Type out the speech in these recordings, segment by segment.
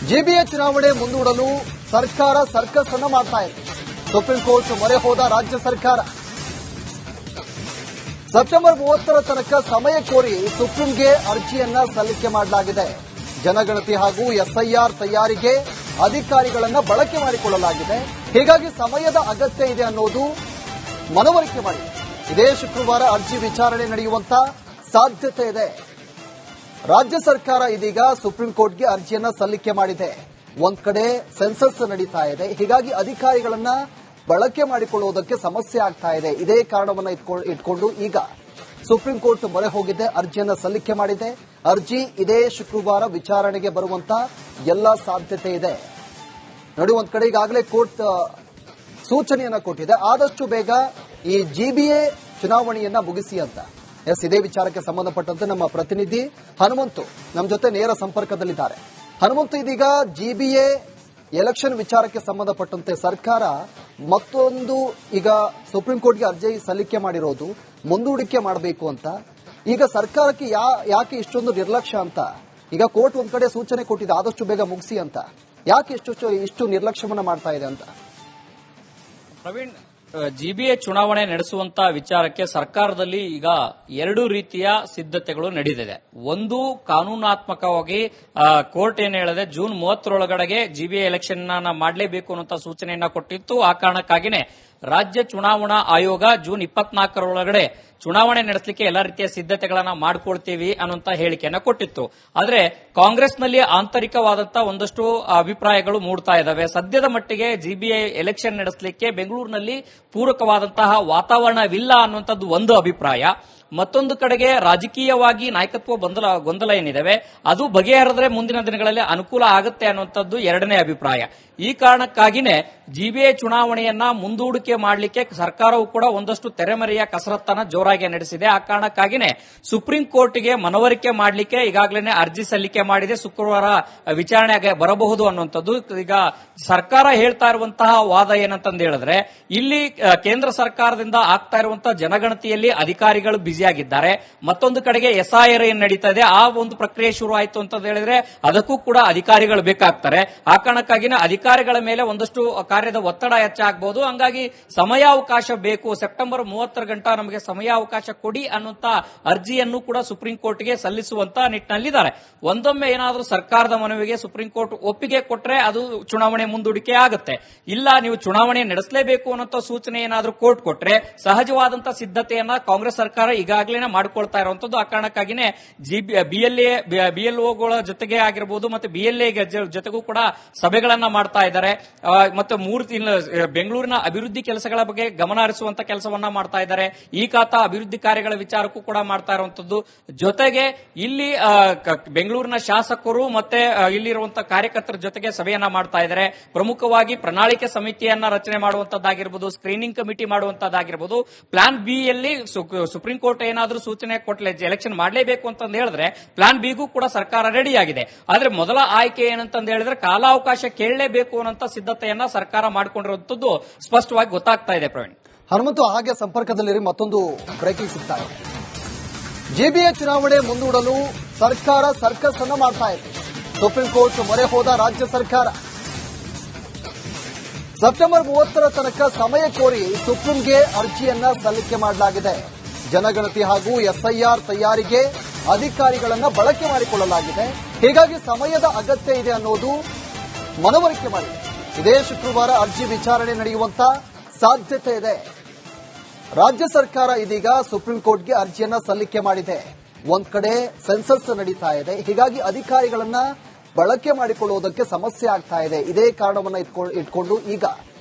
GBA ಚುನಾವಣೆ ಮುಂದೂಡಲು ಸರ್ಕಾರ ಸರ್ಕಸ್ ಅನ್ನು ಮಾಡ್ತಾ ಇದೆ. ಸುಪ್ರೀಂ ಕೋರ್ಟ್ ಮೊರೆ ಹೋದ ರಾಜ್ಯ ಸರ್ಕಾರ. ಸೆಪ್ಟೆಂಬರ್ 30ರ ತನಕ ಸಮಯ ಕೋರಿ ಸುಪ್ರೀಂಗೆ ಅರ್ಜಿಯನ್ನ ಸಲ್ಲಿಕೆ ಮಾಡಲಾಗಿದೆ. ಜನಗಣತಿ ಹಾಗೂ ಎಸ್ಐಆರ್ ತಯಾರಿಗೆ ಅಧಿಕಾರಿಗಳನ್ನ ಬಳಕೆ ಮಾಡಿಕೊಳ್ಳಲಾಗಿದೆ. ಹೀಗಾಗಿ ಸಮಯದ ಅಗತ್ಯ ಇದೆ ಅನ್ನೋದು ಮನವರಿಕೆ ಮಾಡಿದೆ. ಇದೇ ಶುಕ್ರವಾರ ಅರ್ಜಿ ವಿಚಾರಣೆ ನಡೆಯುವಂತ ಸಾಧ್ಯತೆ ಇದೆ. ರಾಜ್ಯ ಸರ್ಕಾರ ಇದೀಗ ಸುಪ್ರೀಂ ಕೋರ್ಟ್ಗೆ ಅರ್ಜಿಯನ್ನ ಸಲ್ಲಿಕೆ ಮಾಡಿದೆ. ಒಂದ್ ಕಡೆ ಸೆನ್ಸಸ್ ನಡೀತಾ ಇದೆ. ಹೀಗಾಗಿ ಅಧಿಕಾರಿಗಳನ್ನ ಬಳಕೆ ಮಾಡಿಕೊಳ್ಳುವುದಕ್ಕೆ ಸಮಸ್ಯೆ ಆಗ್ತಾ ಇದೆ. ಇದೇ ಕಾರಣವನ್ನ ಇಟ್ಕೊಂಡು ಈಗ ಸುಪ್ರೀಂ ಕೋರ್ಟ್ ಮೊರೆ ಹೋಗಿದೆ, ಅರ್ಜಿಯನ್ನ ಸಲ್ಲಿಕೆ ಮಾಡಿದೆ. ಅರ್ಜಿ ಇದೇ ಶುಕ್ರವಾರ ವಿಚಾರಣೆಗೆ ಬರುವಂತ ಎಲ್ಲ ಸಾಧ್ಯತೆ ಇದೆ. ನೋಡಿ, ಒಂದ್ ಕಡೆ ಈಗಾಗಲೇ ಕೋರ್ಟ್ ಸೂಚನೆಯನ್ನ ಕೊಟ್ಟಿದೆ, ಆದಷ್ಟು ಬೇಗ ಈ ಜಿಬಿಎ ಚುನಾವಣೆಯನ್ನ ಮುಗಿಸಿ ಅಂತ. ಇದೇ ವಿಚಾರಕ್ಕೆ ಸಂಬಂಧಪಟ್ಟಂತೆ ನಮ್ಮ ಪ್ರತಿನಿಧಿ ಹನುಮಂತು ನಮ್ಮ ಜೊತೆ ನೇರ ಸಂಪರ್ಕದಲ್ಲಿದ್ದಾರೆ. ಹನುಮಂತು, ಇದೀಗ ಜಿಬಿಎ ಎಲೆಕ್ಷನ್ ವಿಚಾರಕ್ಕೆ ಸಂಬಂಧಪಟ್ಟಂತೆ ಸರ್ಕಾರ ಮತ್ತೊಂದು ಈಗ ಸುಪ್ರೀಂ ಕೋರ್ಟ್ಗೆ ಅರ್ಜಿ ಸಲ್ಲಿಕೆ ಮಾಡಿರೋದು ಮುಂದೂಡಿಕೆ ಮಾಡಬೇಕು ಅಂತ. ಈಗ ಸರ್ಕಾರಕ್ಕೆ ಯಾಕೆ ಇಷ್ಟೊಂದು ನಿರ್ಲಕ್ಷ್ಯ ಅಂತ? ಈಗ ಕೋರ್ಟ್ ಒಂದ್ ಕಡೆ ಸೂಚನೆ ಕೊಟ್ಟಿದೆ ಆದಷ್ಟು ಬೇಗ ಮುಗಿಸಿ ಅಂತ. ಯಾಕೆ ಇಷ್ಟು ನಿರ್ಲಕ್ಷ್ಯವನ್ನ ಮಾಡ್ತಾ ಇದೆ ಅಂತ? ಪ್ರವೀಣ್, ಜಿಬಿಎ ಚುನಾವಣೆ ನಡೆಸುವಂತ ವಿಚಾರಕ್ಕೆ ಸರ್ಕಾರದಲ್ಲಿ ಈಗ ಎರಡು ರೀತಿಯ ಸಿದ್ಧತೆಗಳು ನಡೆದಿದೆ. ಒಂದು, ಕಾನೂನಾತ್ಮಕವಾಗಿ ಕೋರ್ಟ್ ಏನ್ ಹೇಳಿದೆ, ಜೂನ್ 30ರೊಳಗಡೆಗೆ ಜಿಬಿಎ ಎಲೆಕ್ಷನ್ ಮಾಡಲೇಬೇಕು ಅನ್ನುವಂತ ಸೂಚನೆಯನ್ನ ಕೊಟ್ಟಿತ್ತು. ಆ ಕಾರಣಕ್ಕಾಗಿನೇ ರಾಜ್ಯ ಚುನಾವಣಾ ಆಯೋಗ ಜೂನ್ 24ರೊಳಗಡೆ ಚುನಾವಣೆ ನಡೆಸಲಿಕ್ಕೆ ಎಲ್ಲಾ ರೀತಿಯ ಸಿದ್ಧತೆಗಳನ್ನ ಮಾಡಿಕೊಳ್ತೀವಿ ಅನ್ನುವಂತ ಹೇಳಿಕೆಯನ್ನ ಕೊಟ್ಟಿತ್ತು. ಆದ್ರೆ ಕಾಂಗ್ರೆಸ್ನಲ್ಲಿ ಆಂತರಿಕವಾದಂತಹ ಒಂದಷ್ಟು ಅಭಿಪ್ರಾಯಗಳು ಮೂಡ್ತಾ ಇದ್ದಾವೆ. ಸದ್ಯದ ಮಟ್ಟಿಗೆ ಜಿಬಿಎ ಎಲೆಕ್ಷನ್ ನಡೆಸಲಿಕ್ಕೆ ಬೆಂಗಳೂರಿನಲ್ಲಿ ಪೂರಕವಾದಂತಹ ವಾತಾವರಣವಿಲ್ಲ ಅನ್ನುವಂಥದ್ದು ಒಂದು ಅಭಿಪ್ರಾಯ. ಮತ್ತೊಂದು ಕಡೆಗೆ ರಾಜಕೀಯವಾಗಿ ನಾಯಕತ್ವ ಗೊಂದಲ ಏನಿದೆ ಅದು ಬಗೆಹರಿದ್ರೆ ಮುಂದಿನ ದಿನಗಳಲ್ಲಿ ಅನುಕೂಲ ಆಗುತ್ತೆ ಅನ್ನುವಂಥದ್ದು ಎರಡನೇ ಅಭಿಪ್ರಾಯ. ಈ ಕಾರಣಕ್ಕಾಗಿನೇ ಜಿಬಿಎ ಚುನಾವಣೆಯನ್ನ ಮುಂದೂಡಿಕೆ ಮಾಡಲಿಕ್ಕೆ ಸರ್ಕಾರವು ಕೂಡ ಒಂದಷ್ಟು ತೆರೆಮರೆಯ ಕಸರತ್ತನ್ನ ಜೋರಾಗಿ ನಡೆಸಿದೆ. ಆ ಕಾರಣಕ್ಕಾಗಿನೇ ಸುಪ್ರೀಂ ಕೋರ್ಟ್ಗೆ ಮನವರಿಕೆ ಮಾಡಲಿಕ್ಕೆ ಈಗಾಗಲೇ ಅರ್ಜಿ ಸಲ್ಲಿಕೆ ಮಾಡಿದೆ. ಶುಕ್ರವಾರ ವಿಚಾರಣೆಗೆ ಬರಬಹುದು ಅನ್ನುವಂಥದ್ದು. ಈಗ ಸರ್ಕಾರ ಹೇಳ್ತಾ ಇರುವಂತಹ ವಾದ ಏನಂತಂದು ಹೇಳಿದ್ರೆ, ಇಲ್ಲಿ ಕೇಂದ್ರ ಸರ್ಕಾರದಿಂದ ಆಗ್ತಾ ಇರುವಂತಹ ಜನಗಣತಿಯಲ್ಲಿ ಅಧಿಕಾರಿಗಳು ಬ್ಯುಸಿಯಾಗಿದ್ದಾರೆ. ಮತ್ತೊಂದು ಕಡೆಗೆ ಎಸ್ಐಆರ್ ಏನ್ ನಡೀತಾ ಇದೆ, ಆ ಒಂದು ಪ್ರಕ್ರಿಯೆ ಶುರು ಆಯಿತು ಅಂತ ಹೇಳಿದ್ರೆ ಅದಕ್ಕೂ ಕೂಡ ಅಧಿಕಾರಿಗಳು ಬೇಕಾಗ್ತಾರೆ. ಆ ಕಾರಣಕ್ಕಾಗಿನ ಅಧಿಕಾರಿಗಳ ಮೇಲೆ ಒಂದಷ್ಟು ಕಾರ್ಯದ ಒತ್ತಡ ಹೆಚ್ಚಾಗಬಹುದು. ಹಂಗಾಗಿ ಸಮಯಾವಕಾಶ ಬೇಕು, ಸೆಪ್ಟೆಂಬರ್ 30 ಗಂಟ ನಮಗೆ ಸಮಯಾವಕಾಶ ಕೊಡಿ ಅನ್ನುವಂತ ಅರ್ಜಿಯನ್ನು ಕೂಡ ಸುಪ್ರೀಂ ಕೋರ್ಟ್ಗೆ ಸಲ್ಲಿಸುವಂತ ನಿಟ್ಟಿನಲ್ಲಿದ್ದಾರೆ. ಒಂದೊಮ್ಮೆ ಏನಾದರೂ ಸರ್ಕಾರದ ಮನವಿಗೆ ಸುಪ್ರೀಂ ಕೋರ್ಟ್ ಒಪ್ಪಿಗೆ ಕೊಟ್ರೆ ಅದು ಚುನಾವಣೆ ಮುಂದೂಡಿಕೆ ಆಗುತ್ತೆ. ಇಲ್ಲ, ನೀವು ಚುನಾವಣೆ ನಡೆಸಲೇಬೇಕು ಅನ್ನೋ ಸೂಚನೆ ಏನಾದರೂ ಕೋರ್ಟ್ ಕೊಟ್ರೆ ಸಹಜವಾದಂತಹ ಸಿದ್ಧತೆಯನ್ನ ಕಾಂಗ್ರೆಸ್ ಸರ್ಕಾರ ಈಗಾಗಲೇ ಮಾಡಿಕೊಳ್ತಾ ಇರುವಂತದ್ದು. ಆ ಕಾರಣಕ್ಕಾಗಿನೇ ಬಿಎಲ್ಒಗಳ ಜೊತೆಗೆ ಆಗಿರಬಹುದು ಮತ್ತೆ ಬಿಎಲ್ಎ ಜೊತೆಗೂ ಕೂಡ ಸಭೆಗಳನ್ನ ಮಾಡ್ತಾ ಇದ್ದಾರೆ. ಮತ್ತೆ ಬೆಂಗಳೂರಿನ ಅಭಿವೃದ್ಧಿ ಕೆಲಸಗಳ ಬಗ್ಗೆ ಗಮನ ಹರಿಸುವಂತ ಕೆಲಸವನ್ನ ಮಾಡ್ತಾ ಇದ್ದಾರೆ. ಈ ಖಾತಾ ಅಭಿವೃದ್ಧಿ ಕಾರ್ಯಗಳ ವಿಚಾರಕ್ಕೂ ಕೂಡ ಮಾಡ್ತಾ ಇರುವಂತದ್ದು. ಜೊತೆಗೆ ಇಲ್ಲಿ ಬೆಂಗಳೂರಿನ ಶಾಸಕರು ಮತ್ತೆ ಇಲ್ಲಿರುವಂತಹ ಕಾರ್ಯಕರ್ತರ ಜೊತೆಗೆ ಸಭೆಯನ್ನ ಮಾಡ್ತಾ ಇದ್ದಾರೆ. ಪ್ರಮುಖವಾಗಿ ಪ್ರಣಾಳಿಕೆ ಸಮಿತಿಯನ್ನ ರಚನೆ ಮಾಡುವಂತದ್ದಾಗಿರ್ಬೋದು, ಸ್ಕ್ರೀನಿಂಗ್ ಕಮಿಟಿ ಮಾಡುವಂತದ್ದಾಗಿರ್ಬೋದು. ಪ್ಲಾನ್ ಬಿ ಯಲ್ಲಿ ಸುಪ್ರೀಂ ಕೋರ್ಟ್ ಏನಾದರೂ ಸೂಚನೆ ಕೊಟ್ಟಲೆ ಎಲೆಕ್ಷನ್ ಮಾಡಲೇಬೇಕು ಅಂತ ಹೇಳಿದ್ರೆ ಪ್ಲಾನ್ ಬಿಗೂ ಕೂಡ ಸರ್ಕಾರ ರೆಡಿಯಾಗಿದೆ. ಆದ್ರೆ ಮೊದಲ ಆಯ್ಕೆ ಏನಂತ ಹೇಳಿದ್ರೆ ಕಾಲಾವಕಾಶ ಕೇಳಲೇಬೇಕು ಅನ್ನೋ ಸಿದ್ಧತೆಯನ್ನ ಸರ್ಕಾರ ಮಾಡಿಕೊಂಡಿರುವಂತದ್ದು ಸ್ಪಷ್ಟವಾಗಿ ಗೊತ್ತಾಗ್ತಾ ಇದೆ. ಪ್ರವೀಣ್, ಹನುಮಂತು, ಹಾಗೆ ಸಂಪರ್ಕದಲ್ಲಿರಿ. ಮತ್ತೊಂದು ಬ್ರೇಕಿಂಗ್ ಸಿಗ್ತಾ ಇದೆ. ಜಿಬಿಎ ಚುನಾವಣೆ ಮುಂದೂಡಲು ಸರ್ಕಾರ ಸರ್ಕಸ್ ಅನ್ನು ಮಾಡ್ತಾ ಇದೆ. ಸುಪ್ರೀಂ ಕೋರ್ಟ್ ಮೊರೆ ಹೋದ ರಾಜ್ಯ ಸರ್ಕಾರ. ಸೆಪ್ಟೆಂಬರ್ 30ರ ತನಕ ಸಮಯ ಕೋರಿ ಸುಪ್ರೀಂಗೆ ಅರ್ಜಿಯನ್ನ ಸಲ್ಲಿಕೆ ಮಾಡಲಾಗಿದೆ. ಜನಗಣತಿ ಹಾಗೂ ಎಸ್ಐಆರ್ ತಯಾರಿಗೆ ಅಧಿಕಾರಿಗಳನ್ನ ಬಳಕೆ ಮಾಡಿಕೊಳ್ಳಲಾಗಿದೆ. ಹೀಗಾಗಿ ಸಮಯದ ಅಗತ್ಯ ಇದೆ ಅನ್ನೋದು ಮನವರಿಕೆ ಮಾಡಿದೆ. ಇದೇ ಶುಕ್ರವಾರ ಅರ್ಜಿ ವಿಚಾರಣೆ ನಡೆಯುವಂತ ಸಾಧ್ಯತೆ ಇದೆ. ರಾಜ್ಯ ಸರ್ಕಾರ ಇದೀಗ ಸುಪ್ರೀಂ ಕೋರ್ಟ್ಗೆ ಅರ್ಜಿಯನ್ನ ಸಲ್ಲಿಕೆ ಮಾಡಿದೆ. ಒಂದ್ ಕಡೆ ಸೆನ್ಸಸ್ ನಡೀತಾ ಇದೆ. ಹೀಗಾಗಿ ಅಧಿಕಾರಿಗಳನ್ನ ಬಳಕೆ ಮಾಡಿಕೊಳ್ಳುವುದಕ್ಕೆ ಸಮಸ್ಯೆ ಆಗ್ತಾ ಇದೆ. ಇದೇ ಕಾರಣವನ್ನ ಇಟ್ಕೊಂಡು ಈಗ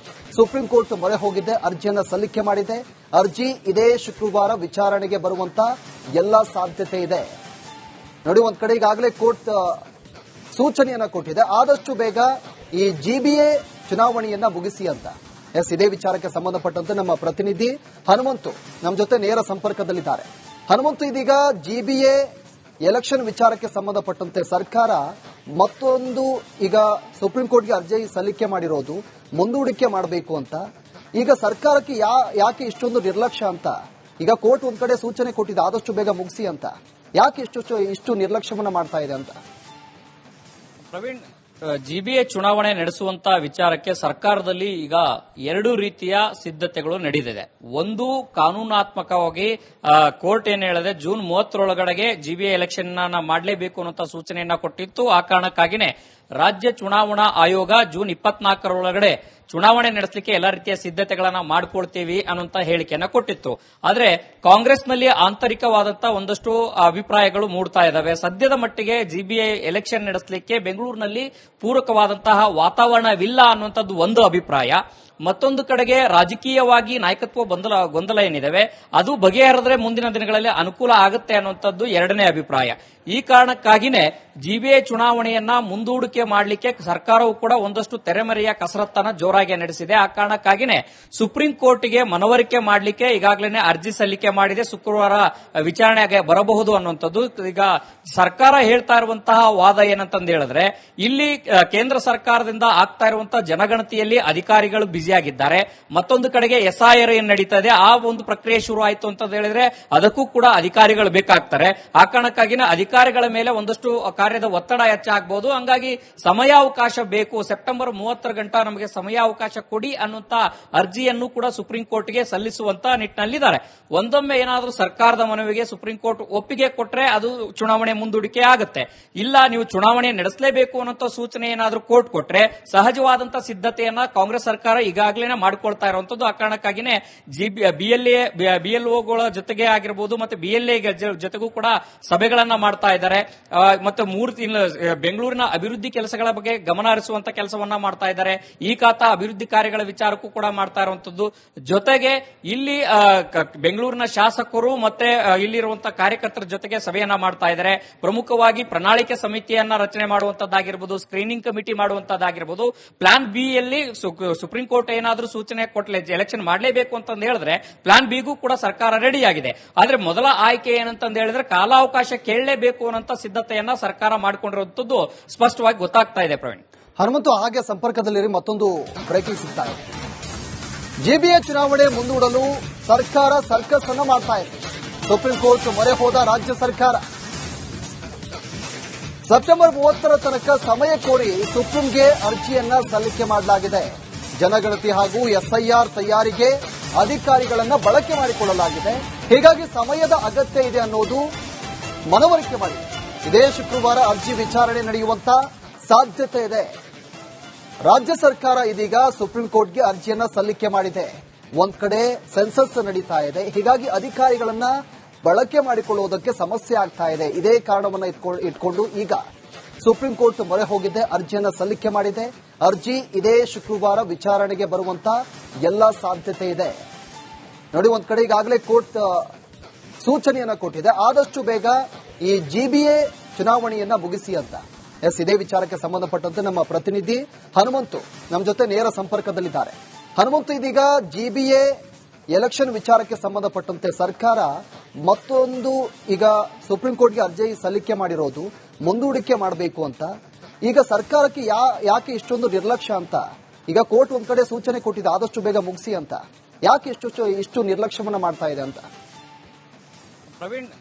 ಸುಪ್ರೀಂ ಕೋರ್ಟ್ ಮೊರೆ ಹೋಗಿದೆ, ಅರ್ಜಿಯನ್ನ ಸಲ್ಲಿಕೆ ಮಾಡಿದೆ. ಅರ್ಜಿ ಇದೇ ಶುಕ್ರವಾರ ವಿಚಾರಣೆಗೆ ಬರುವಂತ ಎಲ್ಲ ಸಾಧ್ಯತೆ ಇದೆ. ನೋಡಿ, ಒಂದ್ ಕಡೆ ಈಗಾಗಲೇ ಕೋರ್ಟ್ ಸೂಚನೆಯನ್ನ ಕೊಟ್ಟಿದೆ, ಆದಷ್ಟು ಬೇಗ ಈ ಜಿಬಿಎ ಚುನಾವಣೆಯನ್ನ ಮುಗಿಸಿ ಅಂತ. ಇದೇ ವಿಚಾರಕ್ಕೆ ಸಂಬಂಧಪಟ್ಟಂತೆ ನಮ್ಮ ಪ್ರತಿನಿಧಿ ಹನುಮಂತು ನಮ್ಮ ಜೊತೆ ನೇರ ಸಂಪರ್ಕದಲ್ಲಿದ್ದಾರೆ. ಹನುಮಂತು, ಇದೀಗ ಜಿಬಿಎ ಎಲೆಕ್ಷನ್ ವಿಚಾರಕ್ಕೆ ಸಂಬಂಧಪಟ್ಟಂತೆ ಸರ್ಕಾರ ಮತ್ತೊಂದು ಈಗ ಸುಪ್ರೀಂ ಕೋರ್ಟ್ಗೆ ಅರ್ಜಿ ಸಲ್ಲಿಕೆ ಮಾಡಿರೋದು ಮುಂದೂಡಿಕೆ ಮಾಡಬೇಕು ಅಂತ. ಈಗ ಸರ್ಕಾರಕ್ಕೆ ಯಾಕೆ ಇಷ್ಟೊಂದು ನಿರ್ಲಕ್ಷ್ಯ ಅಂತ? ಈಗ ಕೋರ್ಟ್ ಒಂದ್ ಕಡೆ ಸೂಚನೆ ಕೊಟ್ಟಿದೆ ಆದಷ್ಟು ಬೇಗ ಮುಗಿಸಿ ಅಂತ. ಯಾಕೆ ಇಷ್ಟು ನಿರ್ಲಕ್ಷ್ಯವನ್ನ ಮಾಡ್ತಾ ಇದೆ ಅಂತ? ಪ್ರವೀಣ್, ಜಿಬಿಎ ಚುನಾವಣೆ ನಡೆಸುವಂತ ವಿಚಾರಕ್ಕೆ ಸರ್ಕಾರದಲ್ಲಿ ಈಗ ಎರಡು ರೀತಿಯ ಸಿದ್ಧತೆಗಳು ನಡೆದಿದೆ. ಒಂದು, ಕಾನೂನಾತ್ಮಕವಾಗಿ ಕೋರ್ಟ್ ಏನ್ ಹೇಳಿದೆ, ಜೂನ್ 30ರೊಳಗಡೆಗೆ ಜಿಬಿಎ ಎಲೆಕ್ಷನ್ ಮಾಡಲೇಬೇಕು ಅನ್ನೋ ಸೂಚನೆಯನ್ನ ಕೊಟ್ಟಿತ್ತು. ಆ ಕಾರಣಕ್ಕಾಗಿನೇ ರಾಜ್ಯ ಚುನಾವಣಾ ಆಯೋಗ ಜೂನ್ 24ರೊಳಗಡೆ ಚುನಾವಣೆ ನಡೆಸಲಿಕ್ಕೆ ಎಲ್ಲಾ ರೀತಿಯ ಸಿದ್ಧತೆಗಳನ್ನ ಮಾಡಿಕೊಳ್ತೀವಿ ಅನ್ನುವಂತ ಹೇಳಿಕೆಯನ್ನ ಕೊಟ್ಟಿತ್ತು. ಆದ್ರೆ ಕಾಂಗ್ರೆಸ್ನಲ್ಲಿ ಆಂತರಿಕವಾದಂತಹ ಒಂದಷ್ಟು ಅಭಿಪ್ರಾಯಗಳು ಮೂಡ್ತಾ ಇದ್ದಾವೆ. ಸದ್ಯದ ಮಟ್ಟಿಗೆ ಜಿಬಿಎ ಎಲೆಕ್ಷನ್ ನಡೆಸಲಿಕ್ಕೆ ಬೆಂಗಳೂರಿನಲ್ಲಿ ಪೂರಕವಾದಂತಹ ವಾತಾವರಣವಿಲ್ಲ ಅನ್ನುವಂಥದ್ದು ಒಂದು ಅಭಿಪ್ರಾಯ. ಮತ್ತೊಂದು ಕಡೆಗೆ ರಾಜಕೀಯವಾಗಿ ನಾಯಕತ್ವ ಗೊಂದಲ ಏನಿದೆ ಅದು ಬಗೆಹರಿದ್ರೆ ಮುಂದಿನ ದಿನಗಳಲ್ಲಿ ಅನುಕೂಲ ಆಗುತ್ತೆ ಅನ್ನುವಂಥದ್ದು ಎರಡನೇ ಅಭಿಪ್ರಾಯ. ಈ ಕಾರಣಕ್ಕಾಗಿನೇ ಜಿಬಿಎ ಚುನಾವಣೆಯನ್ನ ಮುಂದೂಡಿಕೆ ಮಾಡಲಿಕ್ಕೆ ಸರ್ಕಾರವು ಕೂಡ ಒಂದಷ್ಟು ತೆರೆಮರೆಯ ಕಸರತ್ತನ್ನ ಜೋರಾಗಿ ನಡೆಸಿದೆ. ಆ ಕಾರಣಕ್ಕಾಗಿನೇ ಸುಪ್ರೀಂ ಕೋರ್ಟ್ಗೆ ಮನವರಿಕೆ ಮಾಡಲಿಕ್ಕೆ ಈಗಾಗಲೇ ಅರ್ಜಿ ಸಲ್ಲಿಕೆ ಮಾಡಿದೆ. ಶುಕ್ರವಾರ ವಿಚಾರಣೆಗೆ ಬರಬಹುದು ಅನ್ನುವಂಥದ್ದು. ಈಗ ಸರ್ಕಾರ ಹೇಳ್ತಾ ಇರುವಂತಹ ವಾದ ಏನಂತಂದು ಹೇಳಿದ್ರೆ, ಇಲ್ಲಿ ಕೇಂದ್ರ ಸರ್ಕಾರದಿಂದ ಆಗ್ತಾ ಇರುವಂತಹ ಜನಗಣತಿಯಲ್ಲಿ ಅಧಿಕಾರಿಗಳು ಬ್ಯುಸಿಯಾಗಿದ್ದಾರೆ. ಮತ್ತೊಂದು ಕಡೆಗೆ SIR ಏನ್ ನಡೀತಾ ಇದೆ, ಆ ಒಂದು ಪ್ರಕ್ರಿಯೆ ಶುರು ಆಯಿತು ಅಂತ ಹೇಳಿದ್ರೆ ಅದಕ್ಕೂ ಕೂಡ ಅಧಿಕಾರಿಗಳು ಬೇಕಾಗ್ತಾರೆ. ಆ ಕಾರಣಕ್ಕಾಗಿನ ಅಧಿಕಾರಿಗಳ ಮೇಲೆ ಒಂದಷ್ಟು ಕಾರ್ಯದ ಒತ್ತಡ ಹೆಚ್ಚಾಗಬಹುದು. ಹಂಗಾಗಿ ಸಮಯಾವಕಾಶ ಬೇಕು, ಸೆಪ್ಟೆಂಬರ್ 30 ಗಂಟ ನಮಗೆ ಸಮಯಾವಕಾಶ ಕೊಡಿ ಅನ್ನುವಂತ ಅರ್ಜಿಯನ್ನು ಕೂಡ ಸುಪ್ರೀಂ ಕೋರ್ಟ್ಗೆ ಸಲ್ಲಿಸುವಂತ ನಿಟ್ಟಿನಲ್ಲಿದ್ದಾರೆ. ಒಂದೊಮ್ಮೆ ಏನಾದರೂ ಸರ್ಕಾರದ ಮನವಿಗೆ ಸುಪ್ರೀಂ ಕೋರ್ಟ್ ಒಪ್ಪಿಗೆ ಕೊಟ್ರೆ ಅದು ಚುನಾವಣೆ ಮುಂದೂಡಿಕೆ ಆಗುತ್ತೆ. ಇಲ್ಲ, ನೀವು ಚುನಾವಣೆ ನಡೆಸಲೇಬೇಕು ಅನ್ನೋ ಸೂಚನೆ ಏನಾದರೂ ಕೋರ್ಟ್ ಕೊಟ್ರೆ ಸಹಜವಾದಂತಹ ಸಿದ್ಧತೆಯನ್ನ ಕಾಂಗ್ರೆಸ್ ಸರ್ಕಾರ ಈಗಾಗಲೇ ಮಾಡಿಕೊಳ್ತಾ ಇರುವಂತದ್ದು. ಆ ಕಾರಣಕ್ಕಾಗಿನೇ BLOಗಳ ಜೊತೆಗೆ ಆಗಿರಬಹುದು ಮತ್ತೆ BLA ಜೊತೆಗೂ ಕೂಡ ಸಭೆಗಳನ್ನ ಮಾಡ್ತಾ ಇದ್ದಾರೆ. ಮತ್ತೆ 3 ತಿಂಗಳ ಬೆಂಗಳೂರಿನ ಅಭಿವೃದ್ಧಿ ಕೆಲಸಗಳ ಬಗ್ಗೆ ಗಮನ ಹರಿಸುವಂತ ಕೆಲಸವನ್ನ ಮಾಡ್ತಾ ಇದ್ದಾರೆ. ಈ ಖಾತಾ ಅಭಿವೃದ್ಧಿ ಕಾರ್ಯಗಳ ವಿಚಾರಕ್ಕೂ ಕೂಡ ಮಾಡ್ತಾ ಇರುವಂತದ್ದು. ಜೊತೆಗೆ ಇಲ್ಲಿ ಬೆಂಗಳೂರಿನ ಶಾಸಕರು ಮತ್ತೆ ಇಲ್ಲಿರುವಂತಹ ಕಾರ್ಯಕರ್ತರ ಜೊತೆಗೆ ಸಭೆಯನ್ನ ಮಾಡ್ತಾ ಇದ್ದಾರೆ. ಪ್ರಮುಖವಾಗಿ ಪ್ರಣಾಳಿಕೆ ಸಮಿತಿಯನ್ನ ರಚನೆ ಮಾಡುವಂತದ್ದಾಗಿರ್ಬೋದು, ಸ್ಕ್ರೀನಿಂಗ್ ಕಮಿಟಿ ಮಾಡುವಂತದ್ದಾಗಿರ್ಬೋದು. ಪ್ಲಾನ್ ಬಿ ಯಲ್ಲಿ ಸುಪ್ರೀಂ ಕೋರ್ಟ್ ಏನಾದರೂ ಸೂಚನೆ ಕೊಟ್ಟಲೆ ಎಲೆಕ್ಷನ್ ಮಾಡಲೇಬೇಕು ಅಂತ ಹೇಳಿದ್ರೆ ಪ್ಲಾನ್ ಬಿಗೂ ಕೂಡ ಸರ್ಕಾರ ರೆಡಿ ಆಗಿದೆ. ಆದ್ರೆ ಮೊದಲ ಆಯ್ಕೆ ಏನಂತ ಹೇಳಿದ್ರೆ ಕಾಲಾವಕಾಶ ಕೇಳಲೇಬೇಕು ಅನ್ನೋ ಸಿದ್ಧತೆಯನ್ನ ಸರ್ಕಾರ ಮಾಡಿಕೊಂಡಿರುವಂತದ್ದು ಸ್ಪಷ್ಟವಾಗಿ ಗೊತ್ತಾಗ್ತಾ ಇದೆ. ಪ್ರವೀಣ್, ಹನುಮಂತು ಹಾಗೆ ಸಂಪರ್ಕದಲ್ಲಿರಿ. ಮತ್ತೊಂದು ಬ್ರೇಕಿಂಗ್ ಸಿಗ್ತಾ ಇದೆ. ಜಿಬಿಎ ಚುನಾವಣೆ ಮುಂದೂಡಲು ಸರ್ಕಾರ ಸರ್ಕಸ್ ಅನ್ನು ಮಾಡ್ತಾ ಇದೆ. ಸುಪ್ರೀಂ ಕೋರ್ಟ್ ಮೊರೆ ಹೋದ ರಾಜ್ಯ ಸರ್ಕಾರ ಸೆಪ್ಟೆಂಬರ್ 30ರ ತನಕ ಸಮಯ ಕೋರಿ ಸುಪ್ರೀಂಗೆ ಅರ್ಜಿಯನ್ನ ಸಲ್ಲಿಕೆ ಮಾಡಲಾಗಿದೆ. ಜನಗಣತಿ ಹಾಗೂ SIR ತಯಾರಿಗೆ ಅಧಿಕಾರಿಗಳನ್ನ ಬಳಕೆ ಮಾಡಿಕೊಳ್ಳಲಾಗಿದೆ. ಹೀಗಾಗಿ ಸಮಯದ ಅಗತ್ಯ ಇದೆ ಅನ್ನೋದು ಮನವರಿಕೆ ಮಾಡಿದೆ. ಇದೇ ಶುಕ್ರವಾರ ಅರ್ಜಿ ವಿಚಾರಣೆ ನಡೆಯುವಂತ ಸಾಧ್ಯತೆ ಇದೆ. ರಾಜ್ಯ ಸರ್ಕಾರ ಇದೀಗ ಸುಪ್ರೀಂ ಕೋರ್ಟ್ಗೆ ಅರ್ಜಿಯನ್ನ ಸಲ್ಲಿಕೆ ಮಾಡಿದೆ. ಒಂದ್ ಕಡೆ ಸೆನ್ಸಸ್ ನಡೀತಾ ಇದೆ. ಹೀಗಾಗಿ ಅಧಿಕಾರಿಗಳನ್ನ ಬಳಕೆ ಮಾಡಿಕೊಳ್ಳುವುದಕ್ಕೆ ಸಮಸ್ಯೆ ಆಗ್ತಾ ಇದೆ. ಇದೇ ಕಾರಣವನ್ನ ಇಟ್ಕೊಂಡು ಈಗ ಸುಪ್ರೀಂ ಕೋರ್ಟ್ ಮೊರೆ ಹೋಗಿದ್ದೆ, ಅರ್ಜಿಯನ್ನ ಸಲ್ಲಿಕೆ ಮಾಡಿದೆ. ಅರ್ಜಿ ಇದೇ ಶುಕ್ರವಾರ ವಿಚಾರಣೆಗೆ ಬರುವಂತ ಎಲ್ಲಾ ಸಾಧ್ಯತೆ ಇದೆ. ನೋಡಿ, ಒಂದ್ ಕಡೆ ಈಗಾಗಲೇ ಕೋರ್ಟ್ ಸೂಚನೆಯನ್ನ ಕೊಟ್ಟಿದೆ, ಆದಷ್ಟು ಬೇಗ ಈ ಜಿಬಿಎ ಚುನಾವಣೆಯನ್ನ ಮುಗಿಸಿ ಅಂತ. ಇದೇ ವಿಚಾರಕ್ಕೆ ಸಂಬಂಧಪಟ್ಟಂತೆ ನಮ್ಮ ಪ್ರತಿನಿಧಿ ಹನುಮಂತು ನಮ್ಮ ಜೊತೆ ನೇರ ಸಂಪರ್ಕದಲ್ಲಿದ್ದಾರೆ. ಹನುಮಂತು, ಇದೀಗ ಜಿಬಿಎ ಎಲೆಕ್ಷನ್ ವಿಚಾರಕ್ಕೆ ಸಂಬಂಧಪಟ್ಟಂತೆ ಸರ್ಕಾರ ಮತ್ತೊಂದು ಈಗ ಸುಪ್ರೀಂ ಕೋರ್ಟ್ಗೆ ಅರ್ಜಿ ಸಲ್ಲಿಕೆ ಮಾಡಿರೋದು ಮುಂದೂಡಿಕೆ ಮಾಡಬೇಕು ಅಂತ. ಈಗ ಸರ್ಕಾರಕ್ಕೆ ಯಾಕೆ ಇಷ್ಟೊಂದು ನಿರ್ಲಕ್ಷ್ಯ ಅಂತ? ಈಗ ಕೋರ್ಟ್ ಒಂದ್ ಕಡೆ ಸೂಚನೆ ಕೊಟ್ಟಿದೆ ಆದಷ್ಟು ಬೇಗ ಮುಗಿಸಿ ಅಂತ, ಯಾಕೆ ಇಷ್ಟು ನಿರ್ಲಕ್ಷ್ಯವನ್ನ ಮಾಡ್ತಾ ಇದೆ ಅಂತ? ಪ್ರವೀಣ್,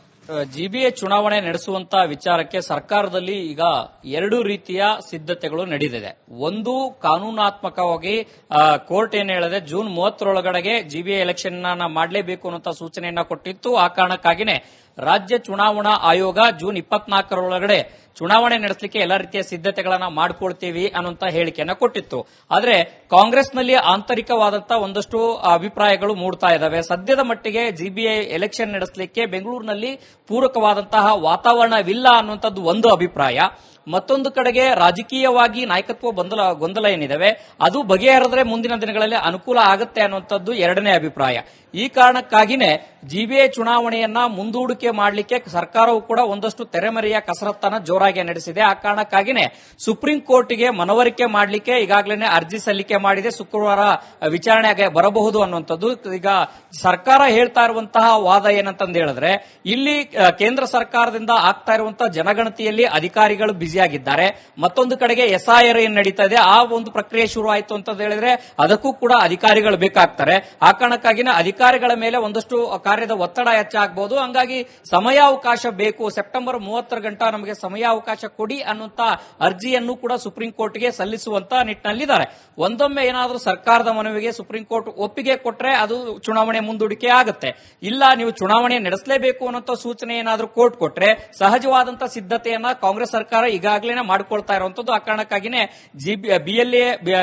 ಜಿಬಿಎ ಚುನಾವಣೆ ನಡೆಸುವಂತ ವಿಚಾರಕ್ಕೆ ಸರ್ಕಾರದಲ್ಲಿ ಈಗ ಎರಡು ರೀತಿಯ ಸಿದ್ಧತೆಗಳು ನಡೆದಿದೆ. ಒಂದು, ಕಾನೂನಾತ್ಮಕವಾಗಿ ಕೋರ್ಟ್ ಏನ್ ಹೇಳಿದೆ, ಜೂನ್ 30ರೊಳಗಡೆಗೆ ಜಿಬಿಎ ಎಲೆಕ್ಷನ್ ಮಾಡಲೇಬೇಕು ಅನ್ನೋ ಸೂಚನೆಯನ್ನ ಕೊಟ್ಟಿತ್ತು. ಆ ಕಾರಣಕ್ಕಾಗಿನೇ ರಾಜ್ಯ ಚುನಾವಣಾ ಆಯೋಗ ಜೂನ್ 24ರೊಳಗಡೆ ಚುನಾವಣೆ ನಡೆಸಲಿಕ್ಕೆ ಎಲ್ಲಾ ರೀತಿಯ ಸಿದ್ಧತೆಗಳನ್ನ ಮಾಡಿಕೊಳ್ತೀವಿ ಅನ್ನುವಂತ ಹೇಳಿಕೆಯನ್ನ ಕೊಟ್ಟಿತ್ತು. ಆದ್ರೆ ಕಾಂಗ್ರೆಸ್ನಲ್ಲಿ ಆಂತರಿಕವಾದಂತಹ ಒಂದಷ್ಟು ಅಭಿಪ್ರಾಯಗಳು ಮೂಡ್ತಾ ಇದ್ದಾವೆ. ಸದ್ಯದ ಮಟ್ಟಿಗೆ ಜಿಬಿಎ ಎಲೆಕ್ಷನ್ ನಡೆಸಲಿಕ್ಕೆ ಬೆಂಗಳೂರಿನಲ್ಲಿ ಪೂರಕವಾದಂತಹ ವಾತಾವರಣವಿಲ್ಲ ಅನ್ನುವಂಥದ್ದು ಒಂದು ಅಭಿಪ್ರಾಯ. ಮತ್ತೊಂದು ಕಡೆಗೆ ರಾಜಕೀಯವಾಗಿ ನಾಯಕತ್ವ ಗೊಂದಲ ಏನಿದೆ ಅದು ಬಗೆಹರಿದ್ರೆ ಮುಂದಿನ ದಿನಗಳಲ್ಲಿ ಅನುಕೂಲ ಆಗುತ್ತೆ ಅನ್ನುವಂಥದ್ದು ಎರಡನೇ ಅಭಿಪ್ರಾಯ. ಈ ಕಾರಣಕ್ಕಾಗಿನೇ ಜಿಬಿಎ ಚುನಾವಣೆಯನ್ನ ಮುಂದೂಡಿಕೆ ಮಾಡಲಿಕ್ಕೆ ಸರ್ಕಾರವು ಕೂಡ ಒಂದಷ್ಟು ತೆರೆಮರೆಯ ಕಸರತ್ತನ್ನ ಜೋರಾಗಿ ನಡೆಸಿದೆ. ಆ ಕಾರಣಕ್ಕಾಗಿನೇ ಸುಪ್ರೀಂ ಕೋರ್ಟ್ಗೆ ಮನವರಿಕೆ ಮಾಡಲಿಕ್ಕೆ ಈಗಾಗಲೇ ಅರ್ಜಿ ಸಲ್ಲಿಕೆ ಮಾಡಿದೆ. ಶುಕ್ರವಾರ ವಿಚಾರಣೆಗೆ ಬರಬಹುದು ಅನ್ನುವಂಥದ್ದು. ಈಗ ಸರ್ಕಾರ ಹೇಳ್ತಾ ಇರುವಂತಹ ವಾದ ಏನಂತಂದು ಹೇಳಿದ್ರೆ, ಇಲ್ಲಿ ಕೇಂದ್ರ ಸರ್ಕಾರದಿಂದ ಆಗ್ತಾ ಇರುವಂತಹ ಜನಗಣತಿಯಲ್ಲಿ ಅಧಿಕಾರಿಗಳು ಬ್ಯುಸಿಯಾಗಿದ್ದಾರೆ. ಮತ್ತೊಂದು ಕಡೆಗೆ SIR ಏನ್ ನಡೀತಾ ಇದೆ, ಆ ಒಂದು ಪ್ರಕ್ರಿಯೆ ಶುರು ಆಯಿತು ಅಂತ ಹೇಳಿದ್ರೆ ಅದಕ್ಕೂ ಕೂಡ ಅಧಿಕಾರಿಗಳು ಬೇಕಾಗ್ತಾರೆ. ಆ ಕಾರಣಕ್ಕಾಗಿನ ಅಧಿಕಾರಿಗಳ ಮೇಲೆ ಒಂದಷ್ಟು ಕಾರ್ಯದ ಒತ್ತಡ ಹೆಚ್ಚಾಗಬಹುದು. ಹಂಗಾಗಿ ಸಮಯಾವಕಾಶ ಬೇಕು, ಸೆಪ್ಟೆಂಬರ್ 30 ಗಂಟ ನಮಗೆ ಸಮಯಾವಕಾಶ ಕೊಡಿ ಅನ್ನುವಂತ ಅರ್ಜಿಯನ್ನು ಕೂಡ ಸುಪ್ರೀಂ ಕೋರ್ಟ್ಗೆ ಸಲ್ಲಿಸುವಂತ ನಿಟ್ಟಿನಲ್ಲಿದ್ದಾರೆ. ಒಂದೊಮ್ಮೆ ಏನಾದರೂ ಸರ್ಕಾರದ ಮನವಿಗೆ ಸುಪ್ರೀಂ ಕೋರ್ಟ್ ಒಪ್ಪಿಗೆ ಕೊಟ್ರೆ ಅದು ಚುನಾವಣೆ ಮುಂದೂಡಿಕೆ ಆಗುತ್ತೆ. ಇಲ್ಲ ನೀವು ಚುನಾವಣೆ ನಡೆಸಲೇಬೇಕು ಅನ್ನೋ ಸೂಚನೆ ಏನಾದರೂ ಕೋರ್ಟ್ ಕೊಟ್ರೆ ಸಹಜವಾದಂತಹ ಸಿದ್ಧತೆಯನ್ನ ಕಾಂಗ್ರೆಸ್ ಸರ್ಕಾರ ಈಗಾಗಲೇ ಮಾಡಿಕೊಳ್ತಾ ಇರುವಂತದ್ದು. ಆ ಕಾರಣಕ್ಕಾಗಿನೇ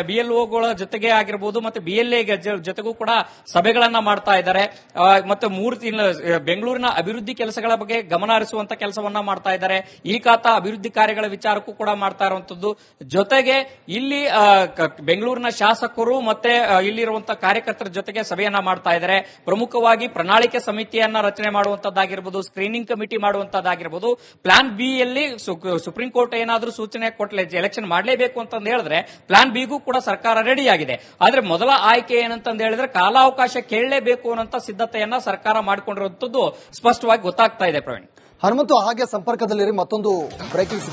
ಬಿಎಲ್ಒಗಳ ಜೊತೆಗೆ ಆಗಿರಬಹುದು ಮತ್ತೆ ಬಿಎಲ್ಎ ಜೊತೆಗೂ ಕೂಡ ಸಭೆಗಳನ್ನ ಮಾಡ್ತಾ ಇದ್ದಾರೆ. ಮತ್ತೆ 3 ತಿಂಗಳ ಬೆಂಗಳೂರಿನ ಅಭಿವೃದ್ಧಿ ಕೆಲಸಗಳ ಬಗ್ಗೆ ಗಮನ ಹರಿಸುವಂತ ಕೆಲಸವನ್ನ ಮಾಡ್ತಾ ಇದ್ದಾರೆ. ಈ ಖಾತಾ ಅಭಿವೃದ್ಧಿ ಕಾರ್ಯಗಳ ವಿಚಾರಕ್ಕೂ ಕೂಡ ಮಾಡ್ತಾ ಇರುವಂತದ್ದು. ಜೊತೆಗೆ ಇಲ್ಲಿ ಬೆಂಗಳೂರಿನ ಶಾಸಕರು ಮತ್ತೆ ಇಲ್ಲಿರುವಂತಹ ಕಾರ್ಯಕರ್ತರ ಜೊತೆಗೆ ಸಭೆಯನ್ನ ಮಾಡ್ತಾ ಇದ್ದಾರೆ. ಪ್ರಮುಖವಾಗಿ ಪ್ರಣಾಳಿಕೆ ಸಮಿತಿಯನ್ನ ರಚನೆ ಮಾಡುವಂತದ್ದಾಗಿರ್ಬೋದು, ಸ್ಕ್ರೀನಿಂಗ್ ಕಮಿಟಿ ಮಾಡುವಂತದ್ದಾಗಿರ್ಬೋದು. ಪ್ಲಾನ್ ಬಿ ಯಲ್ಲಿ ಸುಪ್ರೀಂ ಕೋರ್ಟ್ ಏನಾದರೂ ಸೂಚನೆ ಕೊಟ್ಟಲೆ ಎಲೆಕ್ಷನ್ ಮಾಡಲೇಬೇಕು ಅಂತಂದು ಹೇಳಿದ್ರೆ ಪ್ಲಾನ್ ಬಿಗೂ ಕೂಡ ಸರ್ಕಾರ ರೆಡಿ ಆಗಿದೆ. ಆದ್ರೆ ಮೊದಲ ಆಯ್ಕೆ ಏನಂತಂದು ಹೇಳಿದ್ರೆ ಕಾಲಾವಕಾಶ ಕೇಳಲೇಬೇಕು ಅನ್ನೋ ಸಿದ್ಧತೆಯನ್ನ ಸರ್ಕಾರ ಮಾಡಿಕೊಂಡಿರುವಂತದ್ದು ಸ್ಪಷ್ಟವಾಗಿ ಗೊತ್ತಾಗ್ತಾ ಇದೆ. ಪ್ರವೀಣ್ ಹನುಮಂತು, ಹಾಗೆ ಸಂಪರ್ಕದಲ್ಲಿರಿ. ಮತ್ತೊಂದು ಬ್ರೇಕಿಂಗ್